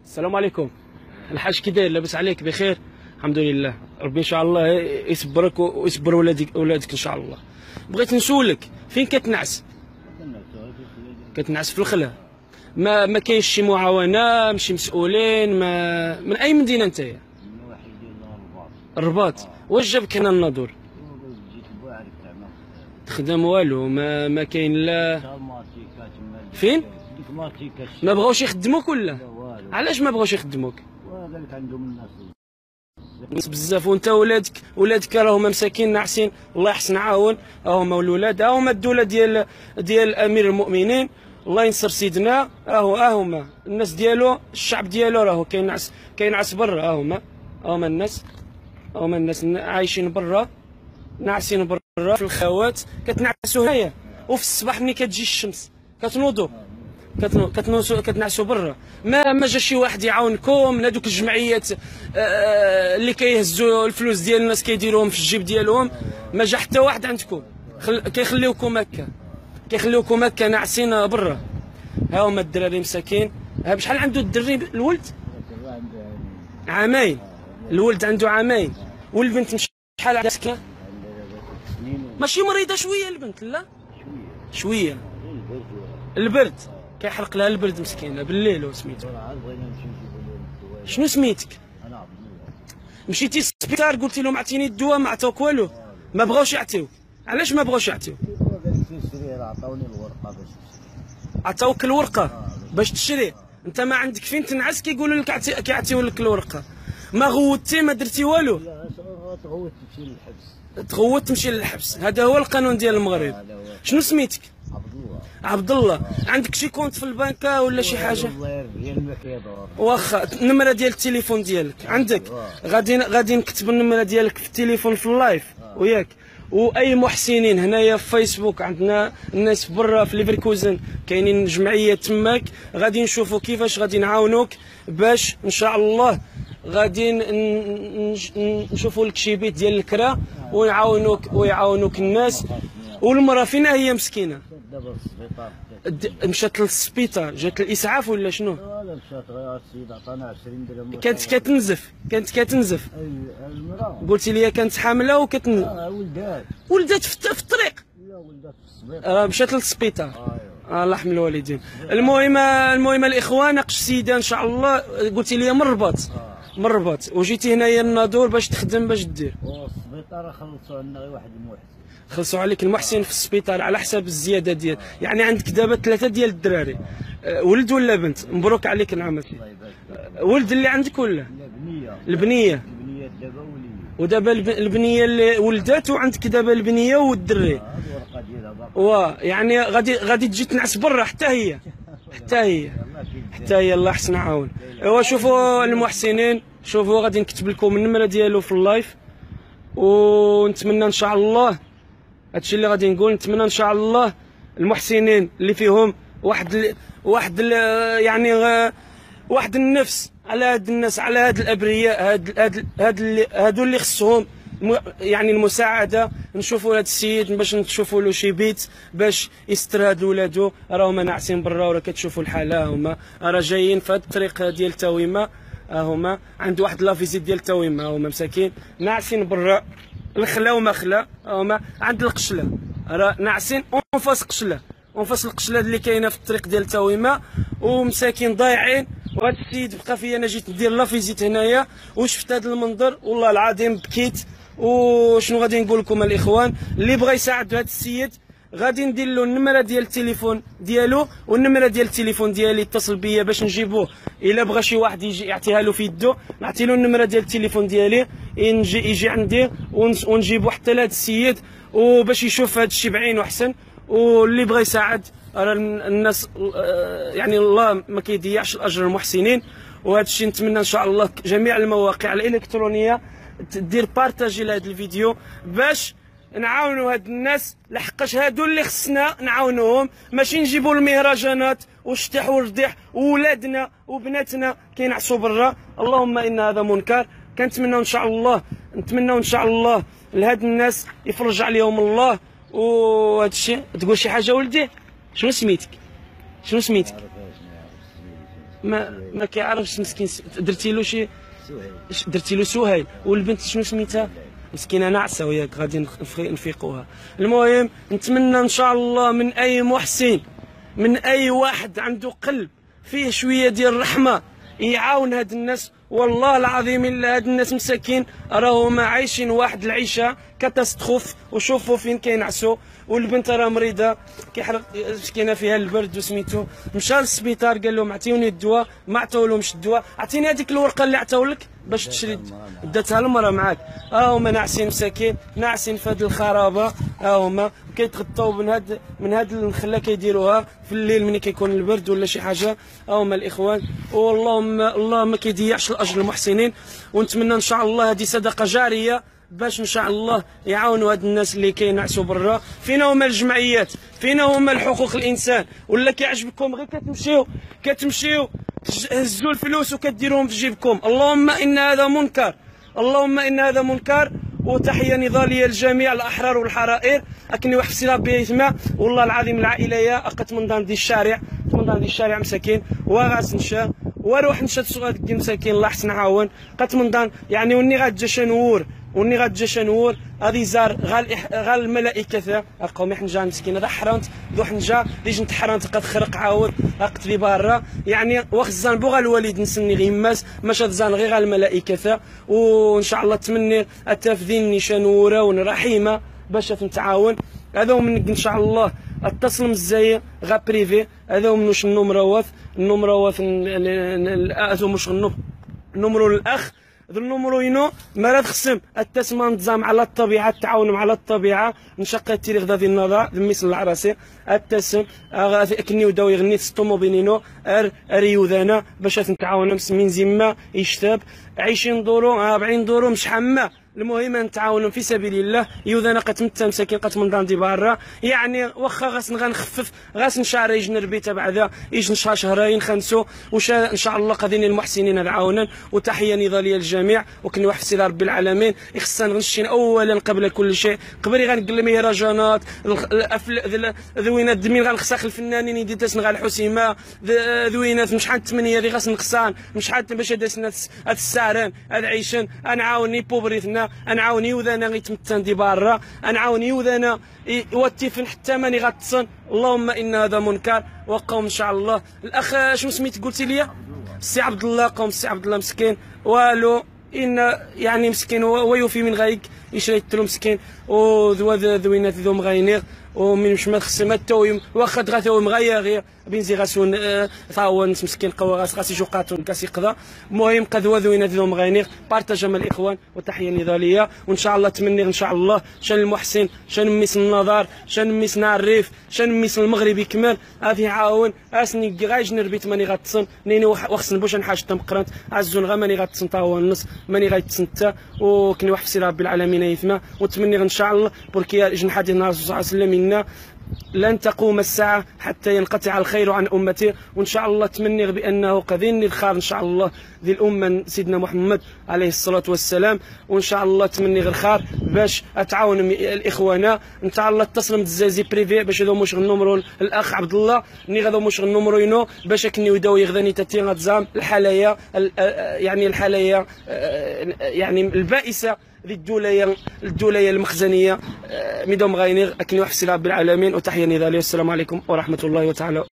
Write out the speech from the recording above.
السلام عليكم. الحاج كي داير؟ لاباس عليك؟ بخير الحمد لله. ربي ان شاء الله يصبرك ويصبر ولادك ان شاء الله. بغيت نسولك فين كتنعس؟ كتنعس في الخلا. ما كاينش شي معاونه من شي مسؤولين؟ ما من اي مدينه نتايا؟ من واحد ديال الرباط. واش جابك هنا للناظور؟ جيت بواعر تاعنا تخدم والو؟ ما كاين لا فين؟ ما بغاوش يخدموك ولا؟ علاش ما بغاوش يخدموك؟ قال لك عندهم الناس بزاف. وانت ولادك راهما مساكين ناعسين. الله يحسن عاون. هما الولاد، هما الدوله ديال امير المؤمنين، الله ينصر سيدنا. هما الناس ديالو، الشعب ديالو راهو كينعس برا. هما الناس عايشين برا، ناعسين برا في الخوات. كتنعسوا هنايا، وفي الصباح ملي كتجي الشمس كتنوضوا كتنعسوا برا. ما جا شي واحد يعاونكم من هذوك الجمعيات اللي كيهزوا الفلوس ديال الناس كيديروهم في الجيب ديالهم؟ ما جا حتى واحد عندكم. كيخليوكم هكا ناعسين برا. ها هما الدراري مساكين. بشحال عنده الدري الولد؟ عامين. الولد عنده عامين. والبنت شحال عندها سكنه؟ ماشي مريضه شويه البنت؟ لا شويه. البرد كيحرق لها البرد مسكينه بالليل. وسميتو شنو سميتك؟ انا عبد الله. مشيتي للسبيطار قلتي لهم عطيني الدواء، ما عطاوك والو؟ ما بغاوش يعطيوك. علاش ما بغاوش يعطيوك؟ عطاوني الورقه باش عطاوك الورقه باش تشري. انت ما عندك فين تنعس كيقولوا لك كيعطيو لك الورقه. ما غوتي ما درتي والو؟ لا تغوت تمشي للحبس. تغوت تمشي للحبس. هذا هو القانون ديال المغرب. شنو سميتك؟ عبد الله. عبد الله. عندك شي كونت في البنكه ولا شي حاجه؟ الله يرضي ما كيدور. واخا النمره ديال التليفون ديالك عندك؟ غادي نكتب النمره ديالك في التليفون في اللايف وياك. واي محسنين هنايا في فيسبوك، عندنا الناس في برا في ليفركوزن كاينين جمعيه تماك، غادي نشوفوا كيفاش غادي نعاونوك باش ان شاء الله غادي نشوفوا لك شي بيت ديال الكرا ويعاونوك الناس. والمراه فين هي مسكينه؟ دابا في السبيطار. مشات للسبيطار، جات الاسعاف ولا شنو؟ لا مشات غير السيد عطانا 20 درهم. كانت كتنزف. المراه قلتي لي كانت حامله وكتنزف. ولدات في الطريق. لا ولدات في السبيطار. مشات للسبيطار. الله يرحم الوالدين. المهم الاخوان ناقش السيده ان شاء الله. قلتي لي من الرباط وجيتي هنايا للناظور باش تخدم باش دير. والسبيطار خلصوا عندنا غير واحد المحسن. خلصوا عليك المحسن في السبيطار على حساب الزياده ديال. يعني عندك دابا 3 ديال الدراري. ولد ولا بنت؟ مبروك عليك العام. ولد اللي عندك ولا؟ البنيه دابا وليد. ودابا البنيه اللي ولدات، وعندك دابا البنيه والدري. الورقه ديالها باقا. يعني غادي تجي تنعس برا حتى هي. الله يحسن عاون. ايوا شوفوا المحسنين، شوفوا غادي نكتب لكم النمره ديالو في اللايف. ونتمنى ان شاء الله هادشي اللي غادي نقول، نتمنى ان شاء الله المحسنين اللي فيهم واحد النفس على هاد الناس، على هاد الابرياء، هادو اللي خصهم يعني المساعده. نشوفوا هاد السيد باش نشوفوا له شي بيت باش يستر هاد ولادو. راهما ناعسين برا وراه كتشوفوا الحاله. هما راه جايين في هاد الطريق ديال تاويمه. هما عند واحد لافيزيت ديال تاويمه. هما مساكين ناعسين برا الخلا وما خلا. هما عند القشله راه ناعسين اونفاس قشله، اونفاس القشله اللي كاينه في الطريق ديال تاويمه. ومساكين ضايعين. وهذا السيد بقى فيا انا جيت ندير لافيزيت هنايا وشفت هذا المنظر والله العظيم بكيت. وشنو غادي نقول لكم الاخوان اللي بغى يساعد هذا السيد غادي ندير له النمره ديال التليفون ديالو والنمره ديال التليفون ديالي، يتصل بيا باش نجيبوه. الا بغى شي واحد يجي يعطيها له في يدو نعطي له النمره ديال التليفون ديالي، يجي عندي ونجيبو حتى لهذا السيد وباش يشوف هذا الشيء بعينه احسن. واللي بغى يساعد راه الناس يعني الله ما كيضيعش الاجر المحسنين. وهذا الشيء نتمنى ان شاء الله جميع المواقع الالكترونيه دير بارطاجي لهذا الفيديو باش نعاونوا هاد الناس، لحقاش هادو اللي خصنا نعاونوهم، ماشي نجيبوا المهرجانات والشطيح والرضيح وولادنا وبناتنا كينعسوا برا. اللهم ان هذا منكر. كنتمناو ان شاء الله لهاد الناس يفرج عليهم الله. وهذا الشيء تقول شي حاجه ولدي؟ شنو سميتك؟ ما كيعرفش مسكين. درتي له شي سهيل. درتي له سهيل. والبنت شنو سميتها؟ مسكينه ناعسه وياك غادي نفيقوها. المهم نتمنى ان شاء الله من اي محسن، من اي واحد عنده قلب فيه شويه ديال الرحمه يعاون هاد الناس. والله العظيم الا هاد الناس مساكين راهما عايشين واحد العيشه كاتاستروف، وشوفوا فين كينعسوا. والبنت راه مريضه كيحرق مسكينه فيها البرد وسميتو. مشى للسبيطار قال لهم عطيوني الدواء، ما عطاولهمش الدواء. عطيني هذيك الورقه اللي عطاولك باش تشري. داتها المراه معاك. هما ناعسين مساكين، ناعسين في هاد الخرابه. هما كيتغطاو من هاد النخله كيديروها في الليل ملي كيكون البرد ولا شي حاجه. هما الاخوان. واللهم الله ما كيضيعش الاجر المحسنين. ونتمنى ان شاء الله هذه صدقه جاريه باش ان شاء الله يعاونوا هاد الناس اللي كينعسوا برا. فينا هما الجمعيات؟ فينا هما الحقوق الانسان؟ ولا كيعجبكم غير كتمشيو تهزوا الفلوس وكديروهم في جيبكم؟ اللهم ان هذا منكر، اللهم ان هذا منكر. وتحيه نضاليه لجميع الاحرار والحرائر. اكني واحد في ربي يسمع. والله العظيم العائله يا اقت من دار دي الشارع، من دار دي الشارع مساكين وغاس نشا وروح نشا صغار مساكين. الله يحسن عاون. قت من دار يعني وني غاتجا شنور غادي زار غال الملائكه ذا قومي حنجا مسكين. هذا حرانت ذو حنجا ديج نتحرانت قد خرق عاود قت لي برا. يعني واخا الزنبو غا الوالد نسني غيماس ماشي الزان غير غا الملائكه ذا. وان شاء الله تمني التافذين نشانوره ونرحيمه باش نتعاون. هذا من ان شاء الله اتصل من الزاير غا بريفي. هذا منوش النمروات هذا مش النمرو الاخ ذو النمرو ينو مراد خصم التسمى نتزام على الطبيعه، التعاون على الطبيعه. نشق التاريخ ذا النظر ذميس العراسي التسم كني وداو يغني ستوموبينينو ريوذانا باش نتعاونوا مسمين زيما يشتاب 20 دورو 40 دورو مش حما. المهم نتعاونوا في سبيل الله. يوذانا قد مساكين قد من داندي برا. يعني واخا غاس غنخفف غاس نشار يجي نربي تبع ذا يجي نشار شهرين خمسو ان شاء الله قادين المحسنين العاونا. وتحيه نضاليه للجميع. وكن واحد في رب العالمين يخصنا غنشين اولا قبل كل شيء. قبل غنقل مهرجانات ذوينات دمين غنخسخ الفنانين يدي تسن غا الحسيمه ذوينات مش حد 8 اللي غاس نخسان مش حد باش داسنا الساران العيشن. انعاوني بوبريتنا انعاون يوذانا غيتمتن دي برا. انعاون يوذانا يوتيفن حتى ماني غتصن. اللهم ان هذا منكر. وقوم ان شاء الله الاخ شنو سميت قلتي لي؟ السي عبد الله. قوم السي عبد الله مسكين والو ان يعني مسكين ويوفي من غايك يشريت له مسكين. وذوينات ذو مغاينير ومن مش ما خصم التويم واخا تغاثو مغايا بين زيغاسون ثاون مسكين قوا غاسي شوقاتون كاسي قضا. المهم قد وذوينا ذو مغاينير بارطاج مع الاخوان. وتحيه نضاليه. وان شاء الله تمني ان شاء الله شان المحسن شان ميس النظار شان ميس الريف شان ميس المغربي كمال غادي يعاون اسني غايج نربيت ماني غاتصن نيني وخصن باش نحاج تمقرنت عزون غا ماني غاتصن تا هو النص ماني غايتصنتا. وكني واحد في رب العالمين يثما. وتمني ان شاء الله بركي جنحة النبي صلى الله عليه وسلم لن تقوم الساعة حتى ينقطع الخير عن أمتي. وإن شاء الله تمني بأنه قذين الخير إن شاء الله ذي الأمة سيدنا محمد عليه الصلاة والسلام. وإن شاء الله تمني غير خير باش أتعاون الإخوان. إن شاء الله اتصل متزازي بريفي باش هذو مش النمرو الأخ عبد الله ني غادو مش النمرو ينو باش كني وداو يغذاني تاتي غتزام الحلايا يعني الحلايا يعني البائسة الدولية المخزنية ميدوم غاينير. أكني وحسي رب العالمين. وتحية نضالية. والسلام عليكم ورحمة الله تعالى